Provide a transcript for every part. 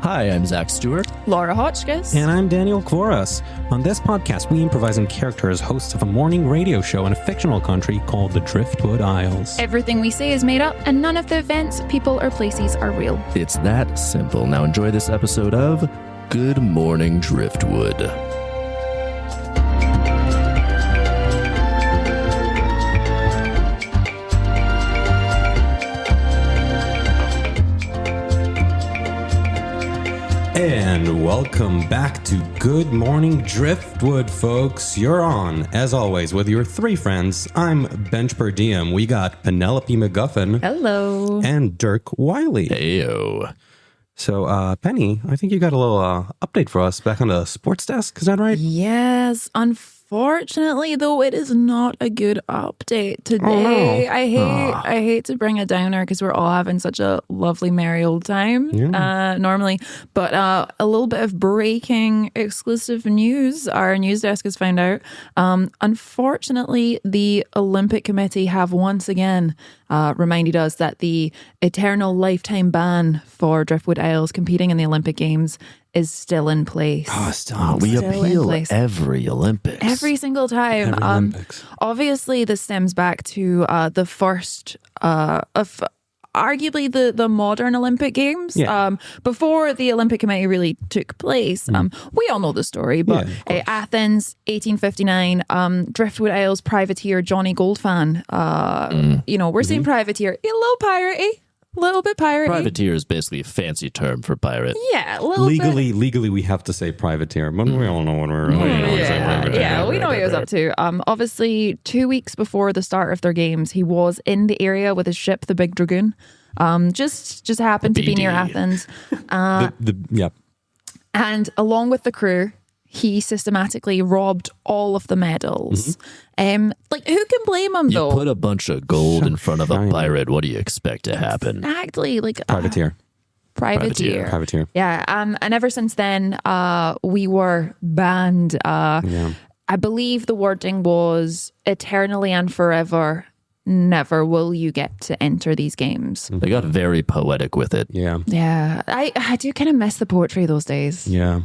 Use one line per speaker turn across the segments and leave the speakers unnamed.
Hi, I'm Zach Stewart.
Laura Hotchkiss.
And I'm Daniel Kvoras. On this podcast, we improvise in character as hosts of a morning radio show in a fictional country called the Driftwood Isles.
Everything we say is made up, and none of the events, people, or places are real.
It's that simple. Now enjoy this episode of Good Morning Driftwood.
And welcome back to Good Morning Driftwood, folks. You're on, as always, with your three friends. I'm Bench PerDiem. We got Penelope MacGuffin.
Hello.
And Dirk Wiley.
Heyo.
So, Penny, I think you got a little update for us back on the sports desk. Is that right?
Yes, unfortunately, though, it is not a good update today.
Oh, no.
I hate to bring a downer because we're all having such a lovely, merry old time normally. But a little bit of breaking exclusive news. Our news desk has found out. Unfortunately, the Olympic Committee have once again reminded us that the eternal lifetime ban for Driftwood Isles competing in the Olympic Games is still in place.
We appeal every Olympics.
Every single time.
Every Olympics.
Obviously, this stems back to the first of arguably the modern Olympic Games.
Yeah.
Before the Olympic Committee really took place. We all know the story, but Athens, 1859, Driftwood Isles privateer Johnny Goldfan. We're saying privateer, a little piratey. A little bit piratey.
Privateer is basically a fancy term for pirate.
Yeah, a little bit.
Legally, we have to say privateer, but we all know what we're doing.
We know what he was up to. Obviously, 2 weeks before the start of their games, he was in the area with his ship, the Big Dragoon. Just happened to be near Athens. And along with the crew, he systematically robbed all of the medals. Who can blame him, though?
You put a bunch of gold in front of a pirate, what do you expect to happen?
Exactly.
Privateer.
Privateer. Yeah. And ever since then, we were banned. I believe the wording was eternally and forever. Never will you get to enter these games.
They got very poetic with it.
Yeah.
Yeah. I do kind of miss the poetry those days.
Yeah.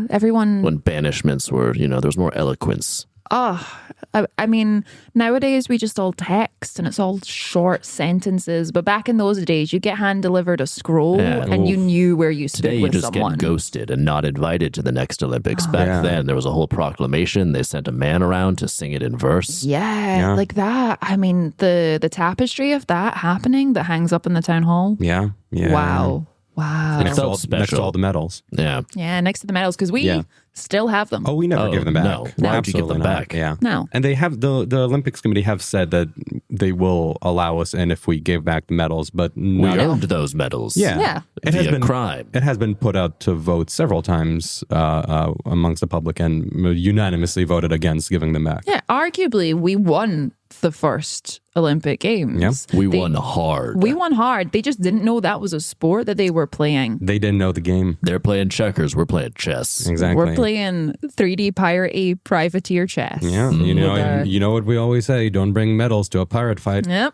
Everyone...
When banishments were, there was more eloquence.
I mean, nowadays we just all text and it's all short sentences. But back in those days, you get hand-delivered a scroll and you knew where you stood
Today
with
you just
someone.
get ghosted and not invited to the next Olympics. Back then, there was a whole proclamation. They sent a man around to sing it in verse.
Yeah, like that. I mean, the tapestry of that happening that hangs up in the town hall.
Yeah.
Wow.
Next to all the medals.
Yeah.
Yeah, next to the medals, because we still have them.
Oh, we never give them back.
No. Why would you give them back?
Yeah.
No.
And they have the Olympics Committee have said that they will allow us in if we give back the medals, but
we earned those medals.
Yeah.
It has been a crime.
It has been put out to vote several times amongst the public and unanimously voted against giving them back.
Yeah, arguably we won the first Olympic Games.
Yeah.
We won hard.
We won hard. They just didn't know that was a sport that they were playing.
They didn't know the game.
They're playing checkers. We're playing chess.
Exactly.
We're playing 3D pirate privateer chess.
Yeah. You know what we always say, don't bring medals to a pirate fight.
Yep.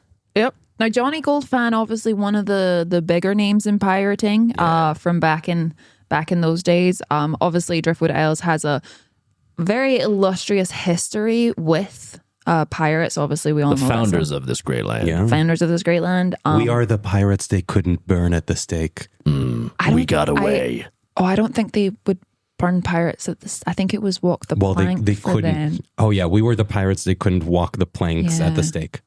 Now, Johnny Goldfan, obviously one of the bigger names in pirating from back in those days. Obviously, Driftwood Isles has a very illustrious history with pirates. Obviously, we all know
the founders of this great land.
Yeah.
Founders of this great land.
We are the pirates they couldn't burn at the stake.
We got away.
I don't think they would burn pirates at this. I think it was walk the plank
they
for
couldn't.
them.
Oh yeah, we were the pirates they couldn't walk the planks at the stake.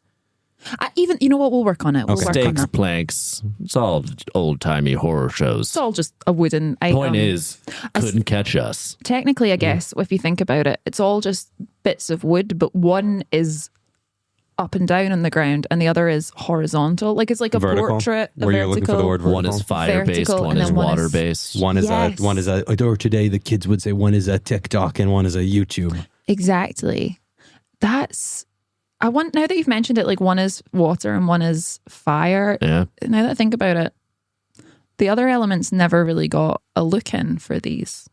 You know what? We'll work on it. We'll work on
Stakes,
that.
planks. It's all old-timey horror shows.
It's all just a wooden item.
Point is, couldn't catch us.
Technically, I guess, if you think about it, it's all just bits of wood, but one is up and down on the ground and the other is horizontal. Like it's like a
vertical?
portrait.
Were you looking for the word vertical?
One is fire-based,
Vertical,
one
and
is
then one is-
water-based.
One is a or today the kids would say one is a TikTok and one is a YouTube.
Exactly. Now that you've mentioned it, like one is water and one is fire.
Yeah.
Now that I think about it, the other elements never really got a look in for these.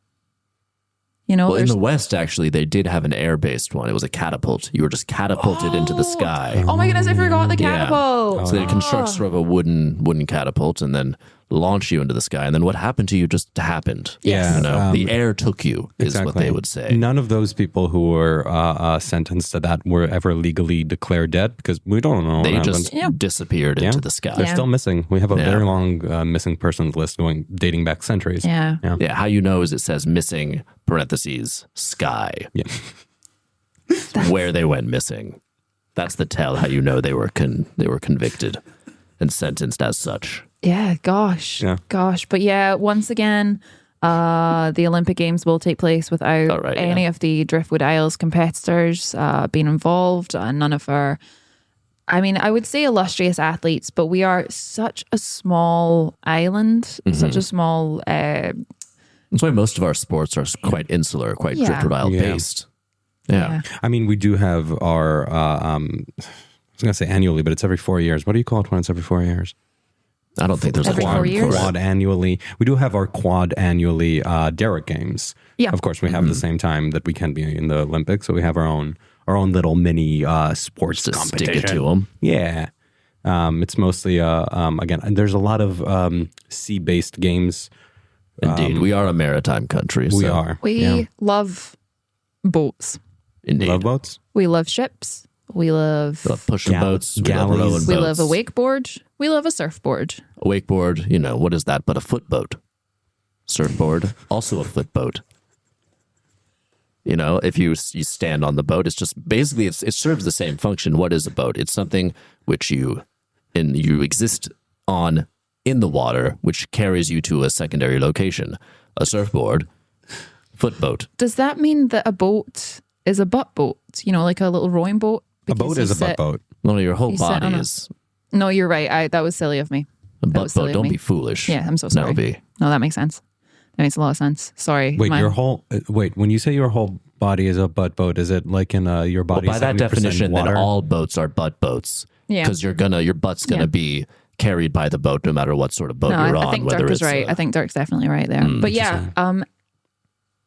Well, in the West, actually, they did have an air-based one. It was a catapult. You were just catapulted into the sky.
Oh my goodness, I forgot the catapult.
So they construct sort of a wooden catapult and then launch you into the sky, and then what happened to you just happened.
Yeah.
You know, the air took you is what they would say.
None of those people who were sentenced to that were ever legally declared dead because we don't know.
They just disappeared into the sky.
They're still missing. We have a very long missing persons list dating back centuries.
Yeah.
How you know is it says missing parentheses sky.
Yeah.
Where they went missing. That's the tell. How you know they were convicted and sentenced as such.
Yeah, gosh. But once again, the Olympic Games will take place without any of the Driftwood Isles competitors being involved. None of our, I would say illustrious athletes, but we are such a small island, such a small...
That's why most of our sports are quite insular, quite Driftwood Isle based. Yeah.
We do have our, I was going to say annually, but it's every 4 years. What do you call it when it's every 4 years?
I don't think there's a
quad annually. We do have our quad annually Derrick Games. Yeah. Of course, we have the same time that we can be in the Olympics, so we have our own little mini sports
to
competition.
Stick it to them.
Yeah. It's mostly, again, there's a lot of sea-based games.
Indeed. We are a maritime country.
We are.
We love boats.
Indeed.
Love boats?
We love ships. We love
pushing boats. We love
galleys.
rowing boats.
We love a wakeboard. We love a surfboard.
A wakeboard, what is that but a footboat? Surfboard, also a footboat. If you stand on the boat, it's just basically it serves the same function. What is a boat? It's something which you exist on in the water, which carries you to a secondary location. A surfboard, footboat.
Does that mean that a boat is a butt boat? Like a little rowing boat?
A boat is a butt boat.
No, your whole body is.
No, you're right. That was silly of me.
A butt boat. Don't be foolish.
Yeah, I'm so sorry. No, that makes sense. That makes a lot of sense. Sorry.
Wait, when you say your whole body is a butt boat, is it like in your body?
By that definition, water? Then all boats are butt boats. Yeah. Because your butt's gonna be carried by the boat no matter what sort of boat you're on.
I think Dirk is right. I think Dirk's definitely right there. But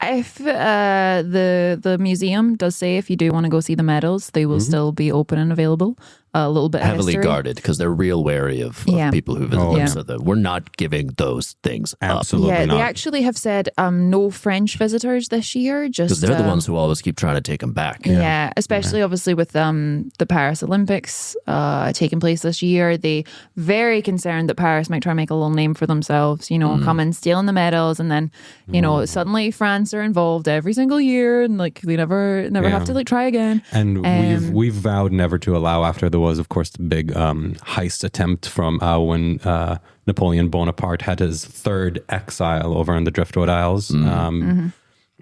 if the museum does say if you do want to go see the medals, they will still be open and available. A little bit
heavily guarded because they're real wary of people who visit them. So that we're not giving those things
Absolutely
up.
not.
They actually have said no French visitors this year. Just
because they're the ones who always keep trying to take them back.
Yeah, especially obviously with the Paris Olympics taking place this year. They very concerned that Paris might try and make a little name for themselves. Come and stealing the medals, and then suddenly France are involved every single year, and they never have to try again.
And we've vowed never to allow after there was, of course, the big heist attempt from when Napoleon Bonaparte had his third exile over in the Driftwood Isles. The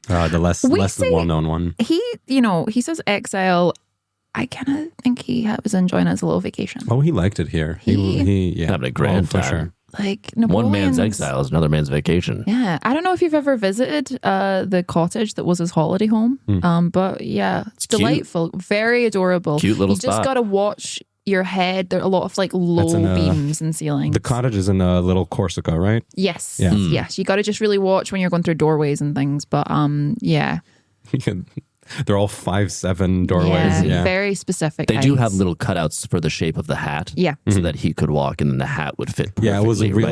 less well-known one.
He says exile. I kind of think he was enjoying it as a little vacation.
Oh, he liked it here. He
having a grand time.
For sure.
Like
one man's exile is another man's vacation.
Yeah, I don't know if you've ever visited the cottage that was his holiday home, but it's delightful, cute. Very adorable.
Cute little
spot. You just
spot.
Got to watch your head. There are a lot of low beams and ceilings.
The cottage is in a little Corsica, right?
Yes, yes. You got to just really watch when you're going through doorways and things. But yeah.
They're all 5'7" doorways. Yeah.
Very specific.
They do have little cutouts for the shape of the hat.
Yeah.
So that he could walk and then the hat would fit perfectly.
Yeah, it was a real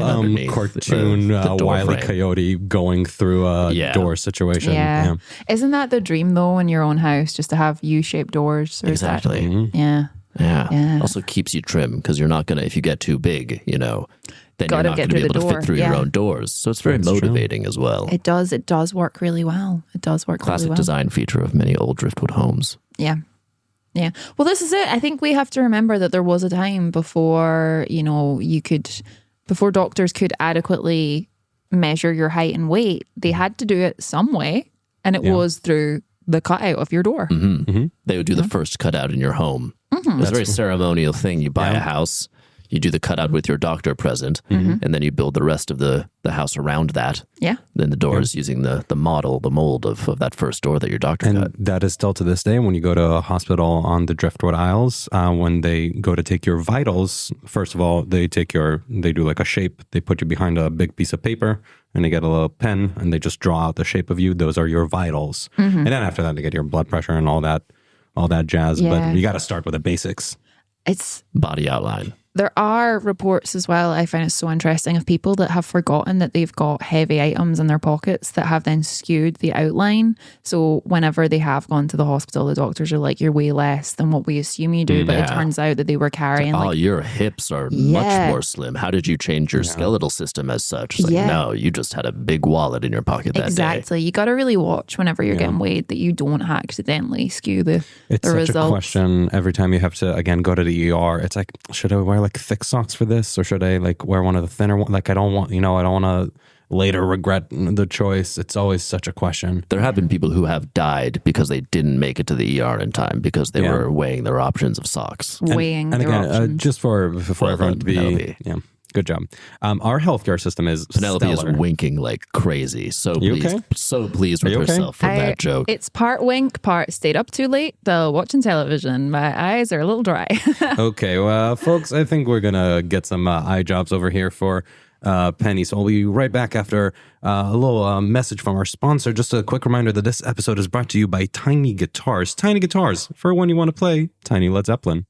cartoon
the
Wile E.
frame.
Coyote going through a door situation.
Yeah. Isn't that the dream though in your own house, just to have U-shaped doors? Or
Exactly.
Yeah.
Yeah. Also keeps you trim because you're not going to, if you get too big, then you're not going to be able to fit through your own doors. So it's very motivating as well.
It does. It does work really well. It does work
Classic
really well.
design feature of many old Driftwood homes.
Yeah. Yeah. Well, this is it. I think we have to remember that there was a time before, before doctors could adequately measure your height and weight. They had to do it some way, and it was through the cutout of your door.
Mm-hmm. Mm-hmm. They would do the first cutout in your home. Mm-hmm. It's a very ceremonial thing. You buy a house, you do the cutout with your doctor present, and then you build the rest of the house around that. Yeah. Then the doors using the model, the mold of that first door that your doctor cut.
And that is still to this day when you go to a hospital on the Driftwood Isles, when they go to take your vitals, first of all, they do like a shape. They put you behind a big piece of paper and they get a little pen and they just draw out the shape of you. Those are your vitals. Mm-hmm. And then after that, they get your blood pressure and all that jazz. Yeah. But you got to start with the basics.
It's
body outline.
There are reports as well, I find it so interesting, of people that have forgotten that they've got heavy items in their pockets that have then skewed the outline. So whenever they have gone to the hospital, the doctors are like, you're way less than what we assume you do. But it turns out that they were carrying
your hips are much more slim. How did you change your skeletal system as such? It's like, no, you just had a big wallet in your pocket that day.
Exactly. You got to really watch whenever you're getting weighed that you don't accidentally skew the results.
It's such a question every time you have to, again, go to the ER. It's like, should I wear like thick socks for this, or should I like wear one of the thinner ones? Like I don't want to later regret the choice. It's always such a question.
There have been people who have died because they didn't make it to the ER in time because they were weighing their options of socks.
And again,
options. Just for everyone to be good job. Our healthcare system is
Penelope
stellar.
is winking like crazy. So pleased with herself for that joke.
It's part wink, part stayed up too late, though watching television. My eyes are a little dry.
Okay, well, folks, I think we're gonna get some eye jobs over here for Penny. So we'll be right back after a little message from our sponsor. Just a quick reminder that this episode is brought to you by Tiny Guitars. Tiny Guitars, for when you want to play Tiny Led Zeppelin.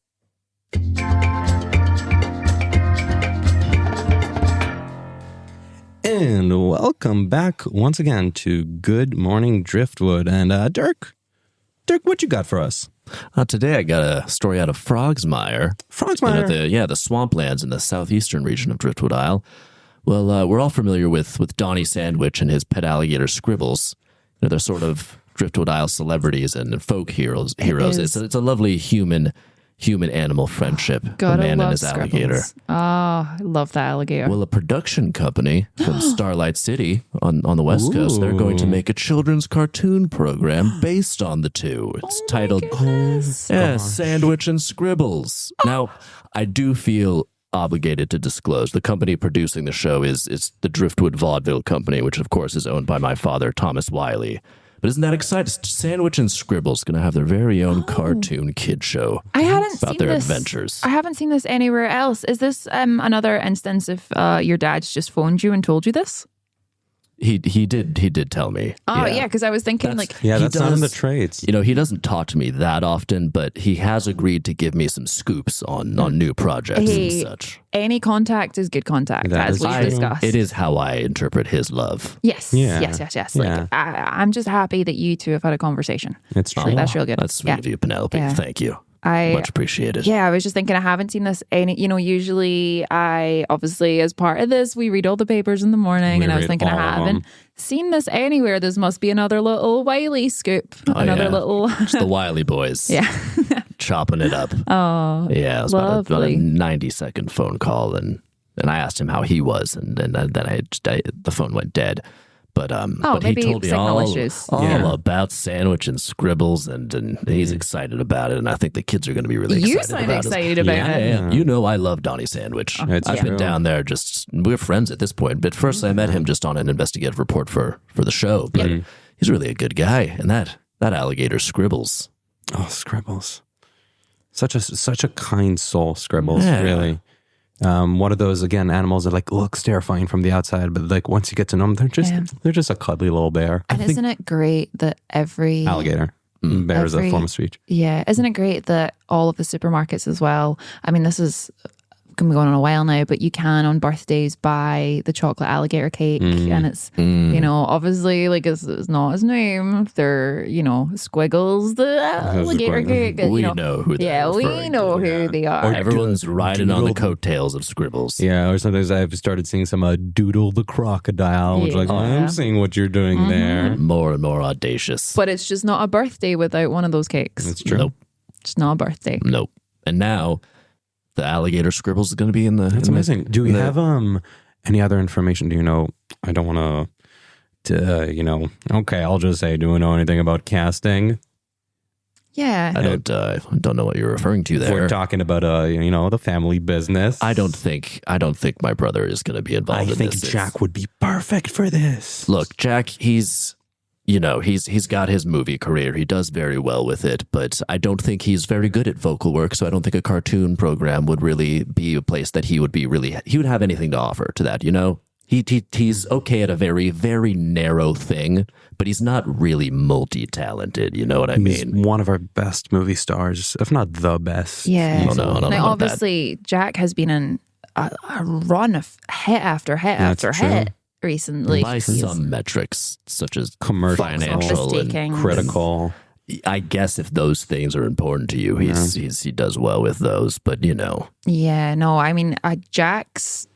And welcome back once again to Good Morning Driftwood. And Dirk, what you got for us?
Today I got a story out of Frogsmire.
Frogsmire?
The swamplands in the southeastern region of Driftwood Isle. Well, we're all familiar with Donnie Sandwich and his pet alligator Scribbles. They're sort of Driftwood Isle celebrities and folk heroes. It's a lovely human-animal friendship.
God,
a man and his
Scribbles.
alligator.
Oh, I love that alligator.
Well, a production company from Starlight City on the West Coast, they're going to make a children's cartoon program based on the two. It's titled Sandwich and Scribbles. Now, I do feel obligated to disclose the company producing the show is the Driftwood Vaudeville Company, which of course is owned by my father, Thomas Wiley. But isn't that exciting? Sandwich and Scribbles going to have their very own cartoon kid show about their adventures.
I haven't seen this anywhere else. Is this another instance if your dad's just phoned you and told you this?
He did tell me.
Oh, yeah, because I was thinking
that's not in the trades.
He doesn't talk to me that often, but he has agreed to give me some scoops on new projects and such.
Any contact is good contact, as we've discussed.
It is how I interpret his love.
Yes. Like, I'm just happy that you two have had a conversation.
It's true.
Like, that's real good.
That's sweet of you, Penelope. Yeah. Thank you. Much appreciated.
Yeah, I was just thinking I haven't seen this usually obviously as part of this, we read all the papers in the morning and I was thinking I haven't seen this anywhere. This must be another little Wiley scoop. Little...
Just the Wiley boys.
Yeah.
Chopping it up.
Oh,
yeah, it was about a 90-second phone call and I asked him how he was and then the phone went dead. But he told me all about Sandwich and Scribbles, and he's excited about it, and I think the kids are going to be really excited about it.
You sound excited about it.
Yeah. I love Donnie Sandwich. I've been down there we're friends at this point, but first I met him just on an investigative report for the show, but he's really a good guy, and that alligator Scribbles.
Oh, Scribbles. Such a kind soul, Scribbles, really. One of those, again, animals that looks terrifying from the outside, but once you get to know them, they're just a cuddly little bear.
And isn't it great that every
alligator bear is a form of speech?
Yeah, isn't it great that all of the supermarkets as well? I mean, this is can be going on a while now, but you can on birthdays buy the chocolate alligator cake, and it's obviously it's not his name. They're Squiggles the alligator cake.
We know who they are.
We know who they are.
Or everyone's riding on the coattails of Scribbles.
Yeah, or sometimes I've started seeing some Doodle the crocodile, which I'm seeing what you're doing there.
More and more audacious.
But it's just not a birthday without one of those cakes.
It's true.
Nope.
It's not a birthday.
Nope. And now the alligator Scribbles is going to be in the...
That's amazing. Do we have any other information? Do you know... I don't want to... okay, I'll just say, do we know anything about casting?
Yeah.
I don't know what you're referring to there.
We're talking about, the family business.
I don't think my brother is going to be involved in this.
I think Jack would be perfect for this.
Look, Jack, he's got his movie career. He does very well with it, but I don't think he's very good at vocal work, so I don't think a cartoon program would really be a place that he would have anything to offer to that, He's okay at a very, very narrow thing, but he's not really multi-talented. You know what I mean?
He's one of our best movie stars, if not the best.
Yeah.
I don't know
now, obviously, Jack has been in a run of hit after hit after hit recently.
By some metrics, such as
commercial,
financial, and
critical.
I guess if those things are important to you, he does well with those. But
Yeah. No. I mean, Jack's.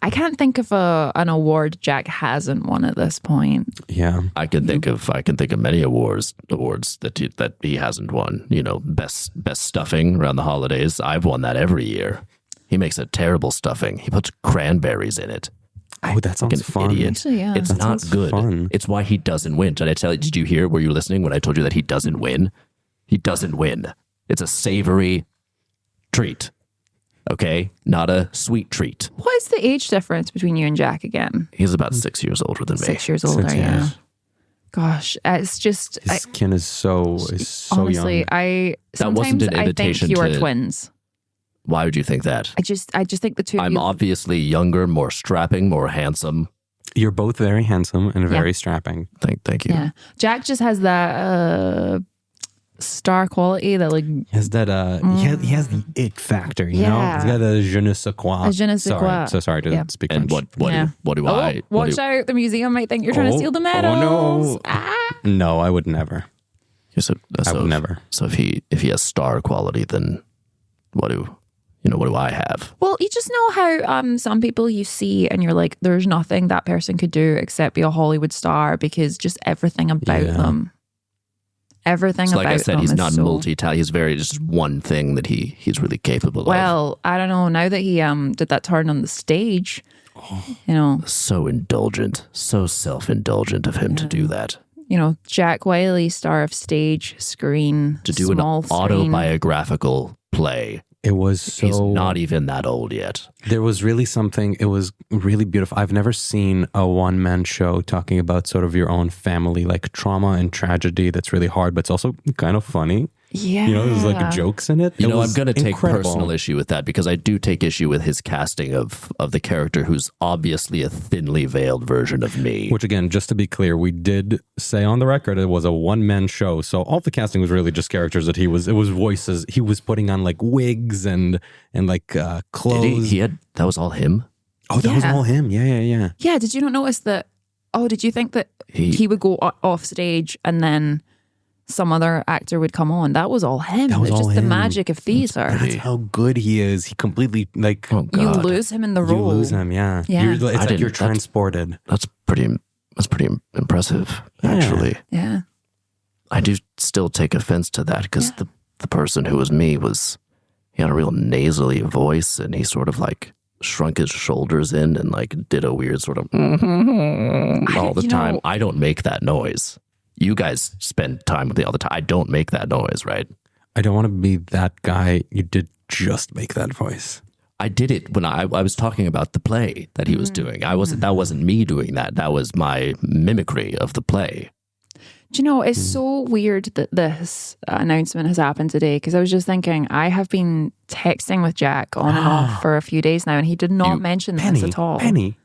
I can't think of an award Jack hasn't won at this point.
Yeah,
I can think of many awards that he hasn't won. Best stuffing around the holidays. I've won that every year. He makes a terrible stuffing. He puts cranberries in it.
Oh, that sounds like fun.
Idiot.
Actually, yeah.
It's not good.
Fun.
It's why he doesn't win. Did I tell you? Did you hear? Were you listening when I told you that he doesn't win? He doesn't win. It's a savory treat. Okay, not a sweet treat.
What is the age difference between you and Jack again?
He's about 6 years older than me.
6 years older,
6
yeah.
years.
Gosh, it's just
His skin is so
honestly,
young.
That wasn't an invitation
I think you are
to-
twins.
Why would you think that?
I just think the two of
I'm
you.
obviously younger, more strapping, more handsome.
You're both very handsome and very strapping.
Thank you.
Yeah, Jack just has that star quality that like
He has that. He has the it factor. You know,
Yeah.
he's got a je ne sais quoi.
A je ne sais quoi.
So sorry to
Yeah.
speak
And
French.
what do I?
watch out! The museum might think you're trying to steal the medals.
Oh no! No, I would never. I would never.
So if he has star quality, then what do I have?
Well, you just know how some people you see and you're like, there's nothing that person could do except be a Hollywood star because just everything about them. Everything
So
about
like I said,
them
he's
is
not
so...
multi-talent. He's very just one thing that he's really capable of.
Well, I don't know. Now that he did that turn on the stage,
So indulgent, so self-indulgent of him to do that.
Jack Wiley, star of stage, screen,
To do
small
an
screen.
autobiographical play.
It was so.
He's not even that old yet.
There was really something. It was really beautiful. I've never seen a one-man show talking about sort of your own family, like trauma and tragedy. That's really hard, but it's also kind of funny.
Yeah.
There's like jokes in it.
I'm going to take
incredible.
personal issue with that because I do take issue with his casting of the character who's obviously a thinly veiled version of me.
Which again, just to be clear, we did say on the record it was a one-man show. So all the casting was really just characters that it was voices. He was putting on like wigs and like clothes.
That was all him?
Oh, that was all him. Yeah.
Yeah, did you not notice that? Oh, did you think that he would go off stage and then some other actor would come on? That was all him.
That was
it's
all
just the
him.
magic of theater.
That's how good he is. He completely like
Oh, God.
You lose him in the role.
you lose him. Yeah.
Yeah.
It's like you're transported.
That's pretty impressive, actually.
Yeah.
I do still take offense to that because the person who was me he had a real nasally voice and he sort of like shrunk his shoulders in and like did a weird sort of all the time. I don't make that noise. You guys spend time with me all the time. I don't make that noise, right?
I don't want to be that guy. You did just make that voice.
I did it when I was talking about the play that he was doing. That wasn't me doing that. That was my mimicry of the play.
Do you know, it's so weird that this announcement has happened today because I was just thinking, I have been texting with Jack on and off for a few days now and he did not mention this at all.
Penny,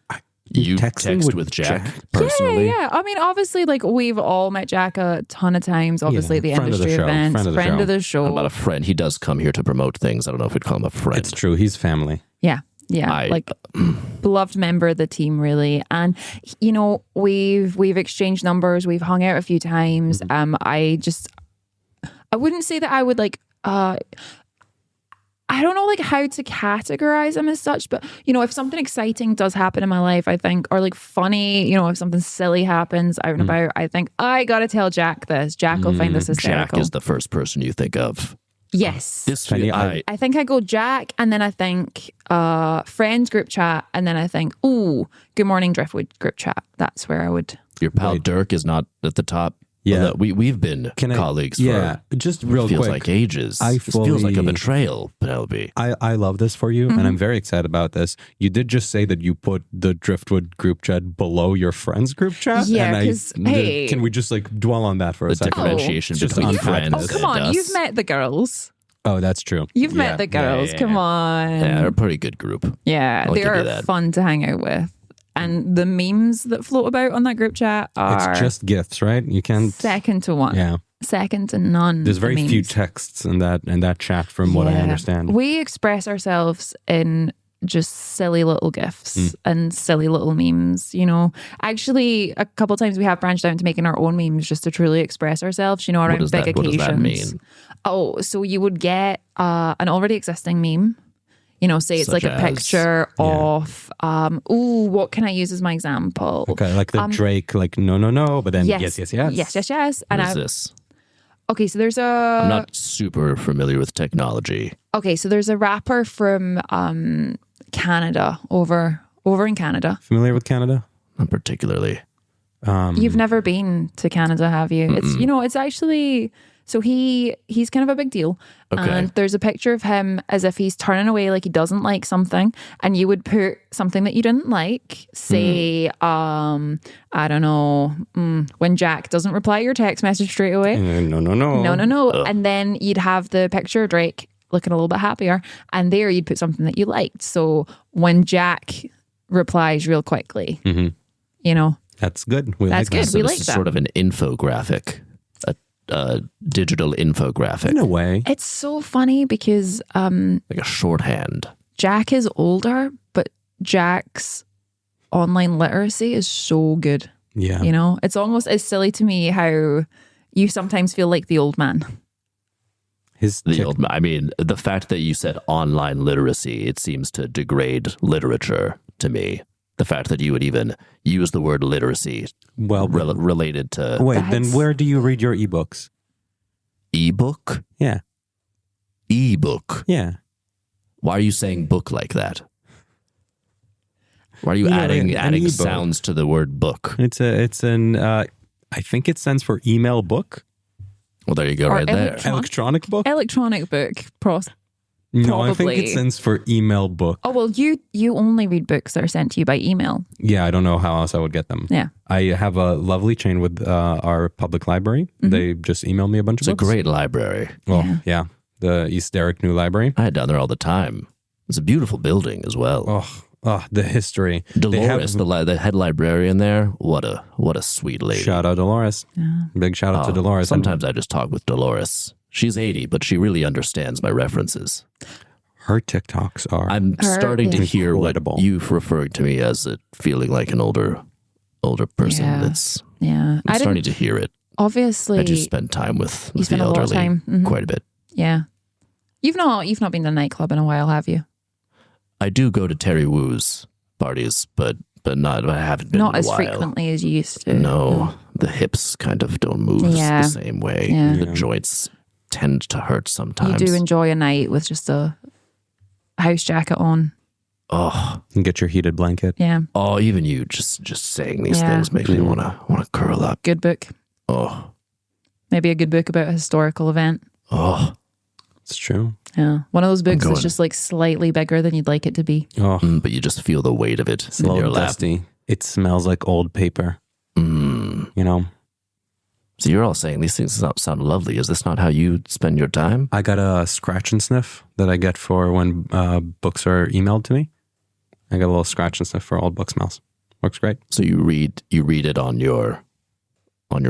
You text with Jack personally?
Yeah. I mean, obviously, like we've all met Jack a ton of times, obviously at the
friend of the
industry
show,
events,
friend of the show.
What about a friend? He does come here to promote things. I don't know if we'd call him a friend.
It's true. He's family.
Yeah. Like beloved member of the team, really. And we've exchanged numbers, we've hung out a few times. I wouldn't say that I would like I don't know like how to categorize him as such, but if something exciting does happen in my life, I think, or like funny, if something silly happens out and about, I think I gotta tell Jack this. Jack will find this hysterical.
Jack is the first person you think of.
Yes.
I
think I go Jack, and then I think friends group chat, and then I think, ooh, Good Morning Driftwood group chat. That's where I would.
Your pal Dirk is not at the top.
Yeah,
we've been colleagues for
just real
feels
quick.
like ages. It feels like a betrayal, Penelope.
I love this for you, and I'm very excited about this. You did just say that you put the Driftwood group chat below your friends group chat.
Yeah, because hey,
can we just like dwell on that for a second?
Differentiation between friends.
Oh, come on, you've met the girls.
Oh, that's true.
You've met the girls. Come on.
Yeah, they're a pretty good group.
Yeah, they are fun to hang out with. And the memes that float about on that group chat are...
It's just GIFs, right? You can't...
Second to one.
Yeah.
Second to none.
There's very few texts in that chat from what I understand.
We express ourselves in just silly little GIFs and silly little memes, you know. Actually, a couple of times we have branched out into making our own memes just to truly express ourselves, you know, around big occasions. What does that mean? Oh, so you would get an already existing meme. You know, say it's like a picture of, what can I use as my example?
Okay, like the Drake, like, no, but then yes.
Yes.
What is this?
Okay, so there's
I'm not super familiar with technology.
Okay, so there's a rapper from Canada, over in Canada.
Familiar with Canada?
Not particularly.
You've never been to Canada, have you? It's, you know, it's actually... So he's kind of a big deal.
Okay.
And there's a picture of him as if he's turning away like he doesn't like something. And you would put something that you didn't like. Say, I don't know, when Jack doesn't reply to your text message straight away. No. And then you'd have the picture of Drake looking a little bit happier. And there you'd put something that you liked. So when Jack replies real quickly, you know.
That's good.
That's good.
So
we
this
like
is
that.
sort of an infographic. Digital infographic.
In a way.
It's so funny because
like a shorthand.
Jack is older, but Jack's online literacy is so good.
Yeah.
You know, it's almost as silly to me how you sometimes feel like the old man.
I mean, the fact that you said online literacy, it seems to degrade literature to me. The fact that you would even use the word literacy related to...
Wait, then where do you read your ebooks?
Ebook?
Yeah.
Ebook?
Yeah.
Why are you saying book like that? Why are you adding sounds to the word book?
It's an I think it stands for email book.
Well, there you go, right there.
Electronic book?
Electronic book,
No, I think it stands for email book.
Oh, well, you only read books that are sent to you by email.
Yeah, I don't know how else I would get them.
Yeah.
I have a lovely chain with our public library. They just email me a bunch of books.
It's a great library.
Well, yeah. The East Derrick New Library.
I head down there all the time. It's a beautiful building as well.
Oh, the history.
Dolores, the head librarian there, what a sweet lady.
Shout out Dolores. Yeah. Big shout out to Dolores.
Sometimes I just talk with Dolores. She's 80, but she really understands my references.
Her TikToks are...
I'm starting to hear what you've referred to me as feeling like an older person.
Yeah.
I'm starting to hear it.
Obviously.
I just spend time with the elderly
a lot of time.
Quite a bit.
Yeah. You've not been to a nightclub in a while, have you?
I do go to Terry Woo's parties, but not. I haven't been
not
in a
as
while.
Frequently as you used to.
No, the hips kind of don't move the same way.
Yeah.
The joints tend to hurt sometimes.
You do enjoy a night with just a house jacket on.
Oh,
and get your heated blanket.
Yeah.
Oh, even you just saying these things makes me want to curl up.
Good book.
Oh,
maybe a good book about a historical event.
Oh,
it's true.
Yeah, one of those books that's just like slightly bigger than you'd like it to be.
Oh,
but you just feel the weight of it in your lap.
Dusty. It smells like old paper. You know.
So you're all saying these things sound lovely. Is this not how you spend your time?
I got a scratch and sniff that I get for when books are emailed to me. I got a little scratch and sniff for old book smells. Works great.
So you read it on your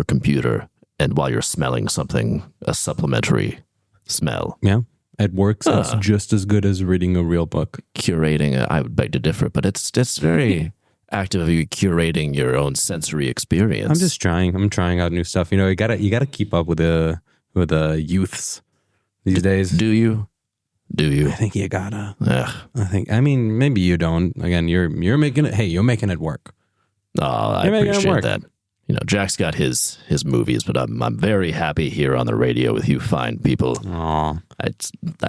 computer, and while you're smelling something, a supplementary smell.
Yeah, it works. It's just as good as reading a real book.
Curating, I would beg to differ, but it's very active of you curating your own sensory experience.
I'm just trying. I'm trying out new stuff. You know, you gotta keep up with the youths these days.
Do you?
I think you gotta. I mean, maybe you don't. Again, you're making it. Hey, you're making it work.
Oh, I appreciate that. You know, Jack's got his movies, but I'm very happy here on the radio with you fine people.
Aww.
I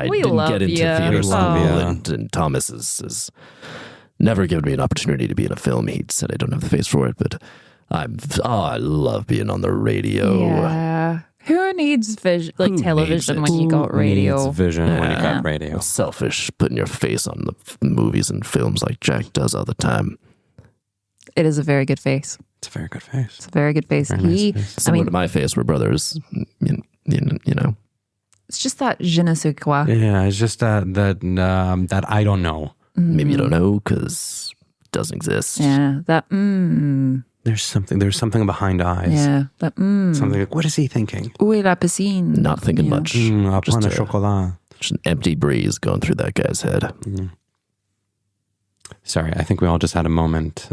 didn't get into theater school, and Thomas has never given me an opportunity to be in a film. He said I don't have the face for it, but I love being on the radio.
Yeah. Who needs television when you got radio?
Who needs vision when you got radio?
Selfish, putting your face on the movies and films like Jack does all the time.
It is a very good face.
It's a very good face.
It's a very good face.
Very nice face.
Similar to my face, we're brothers. You know.
It's just that je ne sais quoi.
Yeah, it's just that I don't know.
Maybe you don't know because it doesn't exist.
Yeah, that
There's something behind eyes.
Yeah, that
Something like, what is he thinking?
Où est la piscine?
Not thinking much.
Just a chocolat.
Just an empty breeze going through that guy's head.
Sorry, I think we all just had a moment.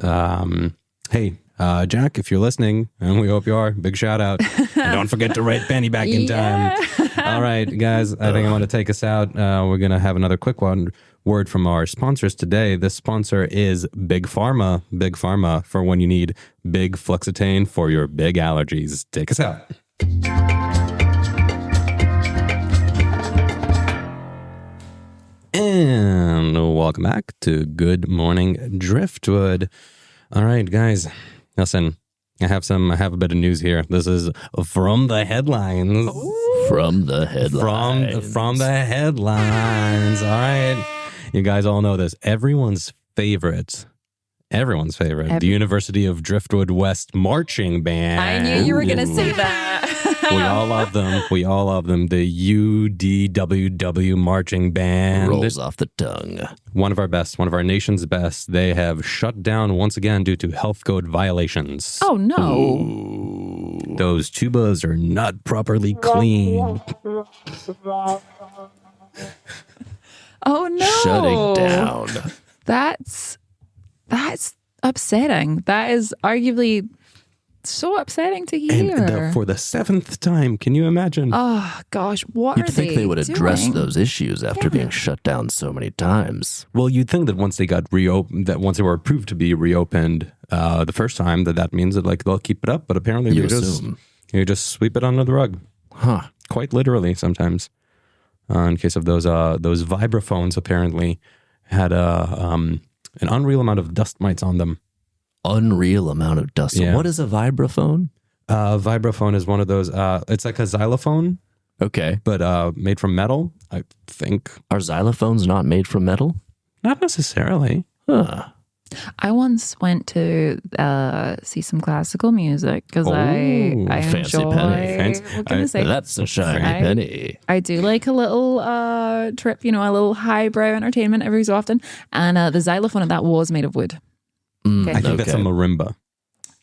Hey, Jack, if you're listening, and we hope you are, big shout out. And don't forget to write Penny back in time. All right, guys, I think I want to take us out. We're going to have another quick word from our sponsors today. This sponsor is Big Pharma. Big Pharma for when you need big Flexitane for your big allergies. Take us out. And welcome back to Good Morning Driftwood. All right, guys, listen, I have a bit of news here. This is from the headlines.
From the headlines.
From the headlines. All right. You guys all know this. Everyone's favorite, the University of Driftwood West marching band.
I knew you were going to say that.
We all love them. The UDWW marching band.
Rolls off the tongue.
One of our nation's best. They have shut down once again due to health code violations.
Oh, no.
Ooh. Those tubas are not properly clean.
Oh, no.
Shutting down.
That's upsetting. That is arguably so upsetting to hear.
And for the 7th time, can you imagine?
Oh, gosh, what
You'd
are
think they would address
doing?
those issues after being shut down so many times.
Well, you'd think that once they got reopened, that once they were approved to be reopened the first time, that means that like they'll keep it up. But apparently, you just sweep it under the rug.
Huh?
Quite literally sometimes. In case of those vibraphones, apparently had an unreal amount of dust mites on them.
Unreal amount of dust.
Yeah.
What is a vibraphone?
Vibraphone is one of those. It's like a xylophone.
Okay,
but made from metal, I think.
Are xylophones not made from metal?
Not necessarily.
Huh.
I once went to see some classical music because I
fancy
enjoy.
penny.
What can I say?
That's a shiny penny.
I do like a little trip, a little highbrow entertainment every so often. And the xylophone of that was made of wood.
I think that's a marimba.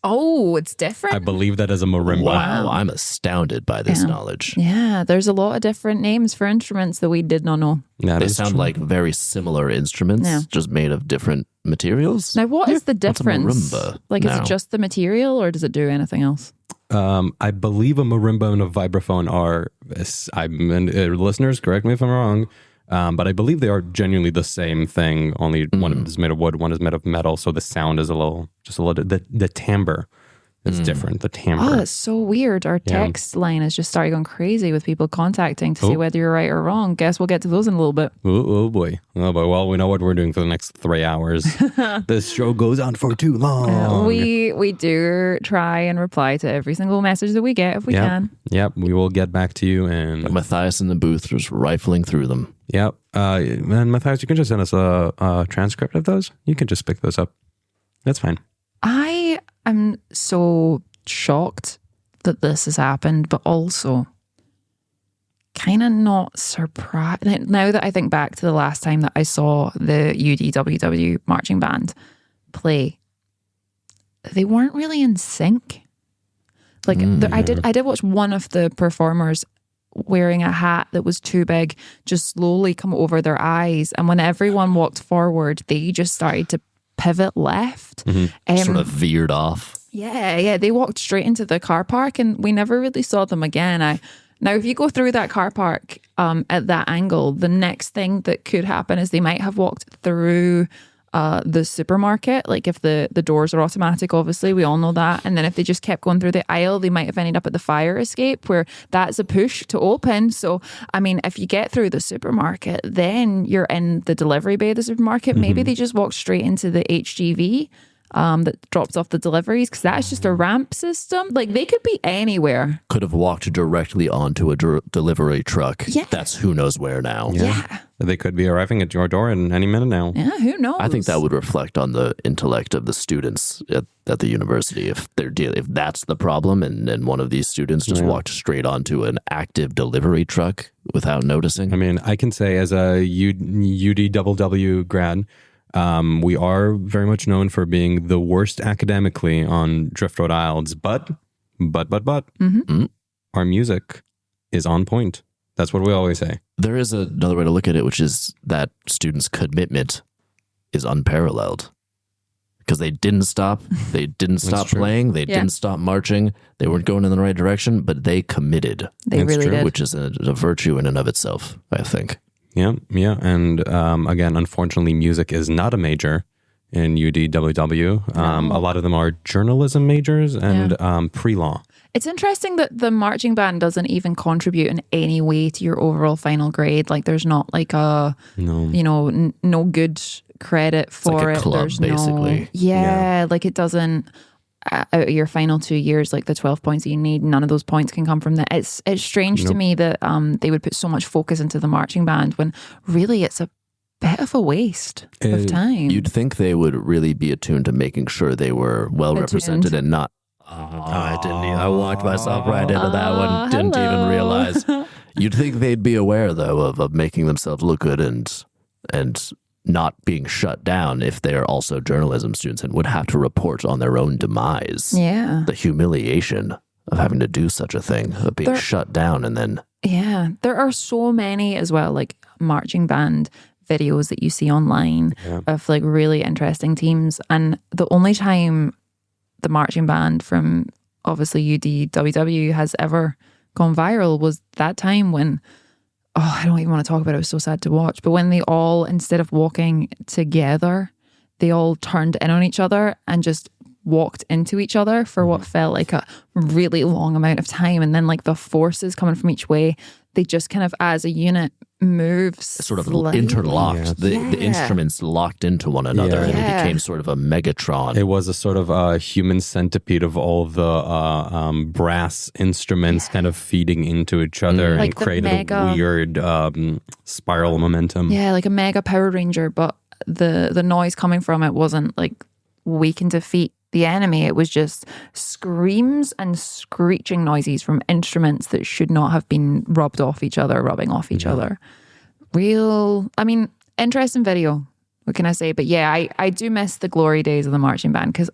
Oh, it's different?
I believe that is a marimba.
Wow, I'm astounded by this knowledge.
Yeah, there's a lot of different names for instruments that we did not know.
They sound like very similar instruments, just made of different materials.
Now, what is the difference?
What's a marimba?
Like, is it just the material or does it do anything else?
I believe a marimba and a vibraphone are, listeners, correct me if I'm wrong, but I believe they are genuinely the same thing, only one is made of wood, one is made of metal, so the sound is a little, the timbre is different, the timbre.
Oh, that's so weird. Our text line has just started going crazy with people contacting to see whether you're right or wrong. Guess we'll get to those in a little bit.
Oh boy. Well, we know what we're doing for the next 3 hours. This show goes on for too long.
We do try and reply to every single message that we get if we can.
Yep, we will get back to you. And
Matthias in the booth just rifling through them.
Yep. And Matthias, you can just send us a transcript of those. You can just pick those up. That's fine.
I'm so shocked that this has happened, but also kind of not surprised. Now that I think back to the last time that I saw the UDWW marching band play, they weren't really in sync. Like I did watch one of the performers wearing a hat that was too big just slowly come over their eyes, and when everyone walked forward, they just started to pivot left.
Sort of veered off.
Yeah. They walked straight into the car park and we never really saw them again. Now, if you go through that car park at that angle, the next thing that could happen is they might have walked through the supermarket. Like if the doors are automatic, obviously, we all know that. And then if they just kept going through the aisle, they might have ended up at the fire escape where that's a push to open. So, I mean, if you get through the supermarket, then you're in the delivery bay of the supermarket. Maybe they just walk straight into the HGV that drops off the deliveries, because that's just a ramp system. Like they could be anywhere.
Could have walked directly onto a delivery truck.
Yeah.
That's who knows where now.
Yeah.
They could be arriving at your door in any minute now.
Yeah, who knows?
I think that would reflect on the intellect of the students at the university. If that's the problem, and one of these students just walked straight onto an active delivery truck without noticing.
I mean, I can say as a UDWW grad, We are very much known for being the worst academically on Driftwood Isles, but our music is on point. That's what we always say.
There is another way to look at it, which is that students' commitment is unparalleled. Because they didn't stop. They didn't stop playing. They didn't stop marching. They weren't going in the right direction, but they committed.
They really did.
Which is a virtue in and of itself, I think.
Yeah. And again, unfortunately, music is not a major in UDWW. A lot of them are journalism majors and pre-law.
It's interesting that the marching band doesn't even contribute in any way to your overall final grade. Like there's not like no good credit for
like a
it.
Club,
there's
basically.
Like it doesn't out of your final 2 years, like the 12 points that you need, none of those points can come from that. It's strange to me that they would put so much focus into the marching band when really it's a bit of a waste of time.
You'd think they would really be attuned to making sure they were well represented and not. I didn't. I walked myself right into that one. Didn't even realize. You'd think they'd be aware, though, of making themselves look good and not being shut down if they're also journalism students and would have to report on their own demise.
Yeah,
the humiliation of having to do such a thing, of being shut down, and then
there are so many as well, like marching band videos that you see online of like really interesting teams, and the only time the marching band from obviously UDWW has ever gone viral was that time when, I don't even want to talk about it. It was so sad to watch. But when they all, instead of walking together, they all turned in on each other and just walked into each other for what felt like a really long amount of time. And then like the forces coming from each way, they just kind of as a unit moves
sort of interlocked. The instruments locked into one another and it became sort of a Megatron.
It was a sort of a human centipede of all the brass instruments kind of feeding into each other and created a weird spiral momentum.
Yeah, like a mega Power Ranger, but the noise coming from it wasn't like we can defeat the enemy. It was just screams and screeching noises from instruments that should not have been rubbing off each other. Interesting video. What can I say? But yeah, I do miss the glory days of the marching band because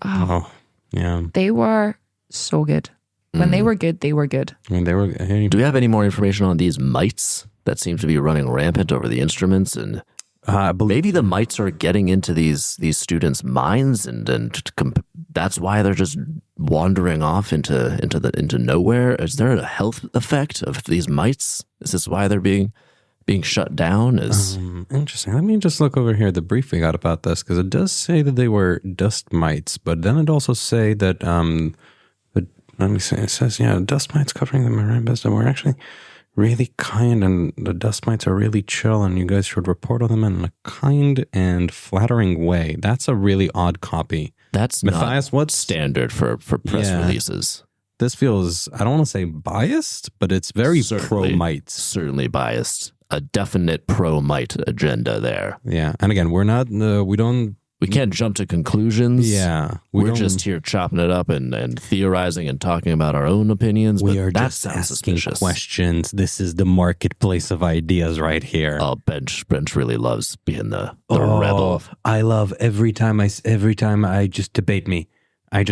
they were so good. When they were good, they were good.
Do we have any more information on these mites that seem to be running rampant over the instruments? And maybe the mites are getting into these students' minds, and that's why they're just wandering off into nowhere. Is there a health effect of these mites? Is this why they're being shut down?
Interesting. Let me just look over here the brief we got about this, because it does say that they were dust mites, but then it also say that let me see. It says dust mites covering the marine business were actually really kind, and the dust mites are really chill, and you guys should report on them in a kind and flattering way. That's a really odd copy.
That's Matthias, what's standard for press releases?
This feels, I don't want to say biased, but it's very pro-mites.
Certainly biased. A definite pro-mite agenda there.
Yeah, and again, we're not,
we can't jump to conclusions.
Yeah.
We're just here chopping it up and theorizing and talking about our own opinions.
We are just asking questions. This is the marketplace of ideas right here.
Oh, Bench really loves being the rebel.
I love every time I just debate me. I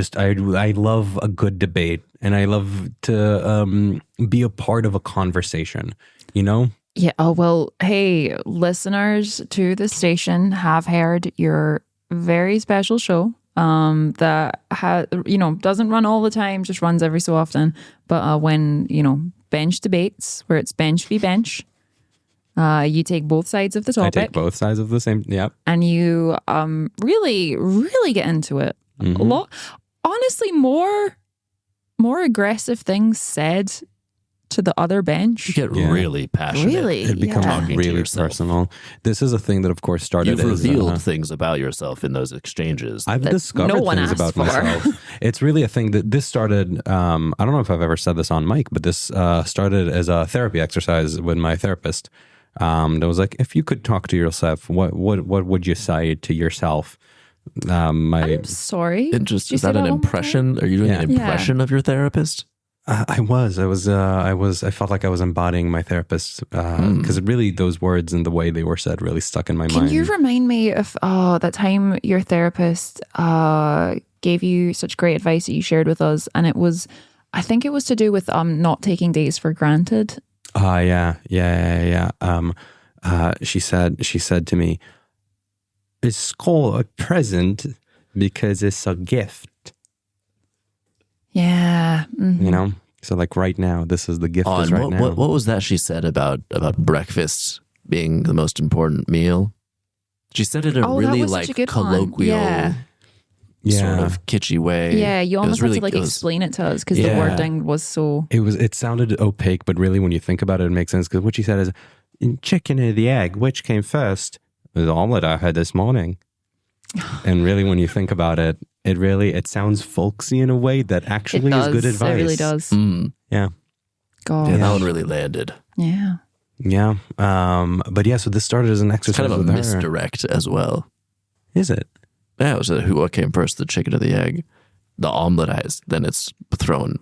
love a good debate, and I love to be a part of a conversation, you know?
Yeah. Oh, well, hey, listeners to the station have heard your very special show that doesn't run all the time, just runs every so often. But when, bench debates, where it's bench v bench, you take both sides of the topic.
I take both sides of the same, yep.
And you really, really get into it.
Mm-hmm.
A lot, honestly, more aggressive things said to the other bench.
You get really passionate.
Really?
It becomes really personal. This is a thing that, of course, started
You've revealed things about yourself in those exchanges.
I've discovered things about myself. It's really a thing that this started, I don't know if I've ever said this on mic, but this started as a therapy exercise with my therapist. That was like, if you could talk to yourself, what would you say to yourself?
I'm sorry.
Is that an impression? Are you doing an impression of your therapist?
I felt like I was embodying my therapist because really those words and the way they were said really stuck in my mind.
Can you remind me of that time your therapist gave you such great advice that you shared with us, and I think it was to do with not taking days for granted.
Yeah. She said to me, "It's called a present because it's a gift."
Yeah. Mm-hmm.
You know? So like right now, this is the gift is right now.
What was that she said about breakfast being the most important meal? She said it in a really like colloquial, sort of kitschy way.
Yeah, you almost had to like explain it to us because the wording was so...
It sounded opaque, but really when you think about it, it makes sense because what she said is, chicken or the egg, which came first? The omelet I had this morning. And really when you think about it, it sounds folksy in a way that actually is good advice.
It really does.
Yeah.
God.
Yeah, that one really landed.
Yeah.
Yeah. But yeah, so this started as an exercise.
It's kind of a misdirect as well.
Is it?
Yeah, it was what came first, the chicken or the egg? The omeletized, then it's thrown,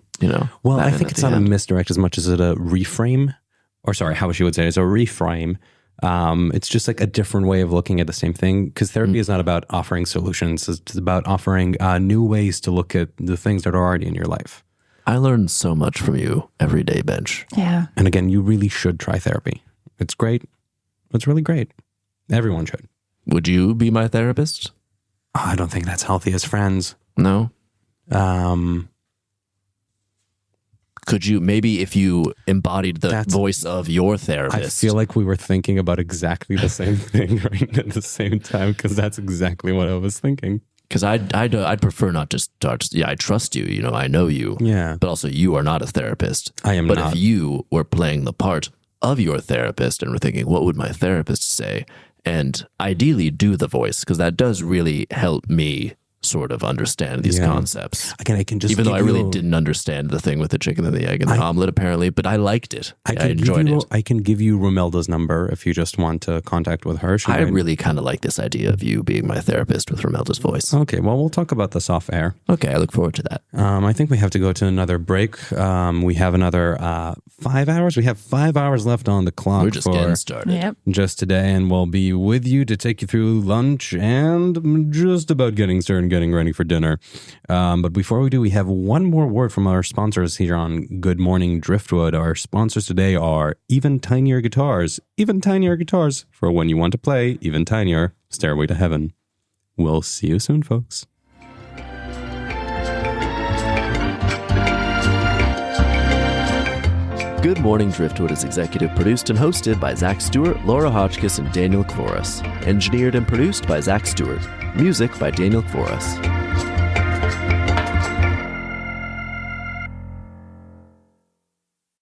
Well, I think it's not a misdirect as much as it a reframe. Or sorry, how she would say it is a reframe. It's just like a different way of looking at the same thing because therapy is not about offering solutions. It's about offering new ways to look at the things that are already in your life.
I learn so much from you every day, Bench.
Yeah.
And again, you really should try therapy. It's great. It's really great. Everyone should.
Would you be my therapist?
I don't think that's healthy as friends.
No. Could you, maybe if you embodied the voice of your therapist?
I feel like we were thinking about exactly the same thing right at the same time because that's exactly what I was thinking.
Because I'd prefer not just I trust you, I know you.
Yeah.
But also you are not a therapist.
I am not.
But if you were playing the part of your therapist and were thinking, what would my therapist say? And ideally do the voice because that does really help me sort of understand these concepts.
Again, I can just
even though I really didn't understand the thing with the chicken and the egg and the omelet apparently, but I liked it. I enjoyed it.
I can give you Romelda's number if you just want to contact with her.
I really kind of like this idea of you being my therapist with Romelda's voice.
Okay, well, we'll talk about this off air.
Okay, I look forward to that.
I think we have to go to another break. We have another 5 hours. We have 5 hours left on the clock.
We're just getting started.
Just today, and we'll be with you to take you through lunch and just about getting ready for dinner. But before we do, we have one more word from our sponsors here on Good Morning Driftwood. Our sponsors today are Even Tinier Guitars. Even Tinier Guitars for when you want to play even tinier. Stairway to Heaven. We'll see you soon, folks.
Good Morning Driftwood is executive produced and hosted by Zach Stewart, Laura Hotchkiss, and Daniel Kvoras. Engineered and produced by Zach Stewart. Music by Daniel Kvoras.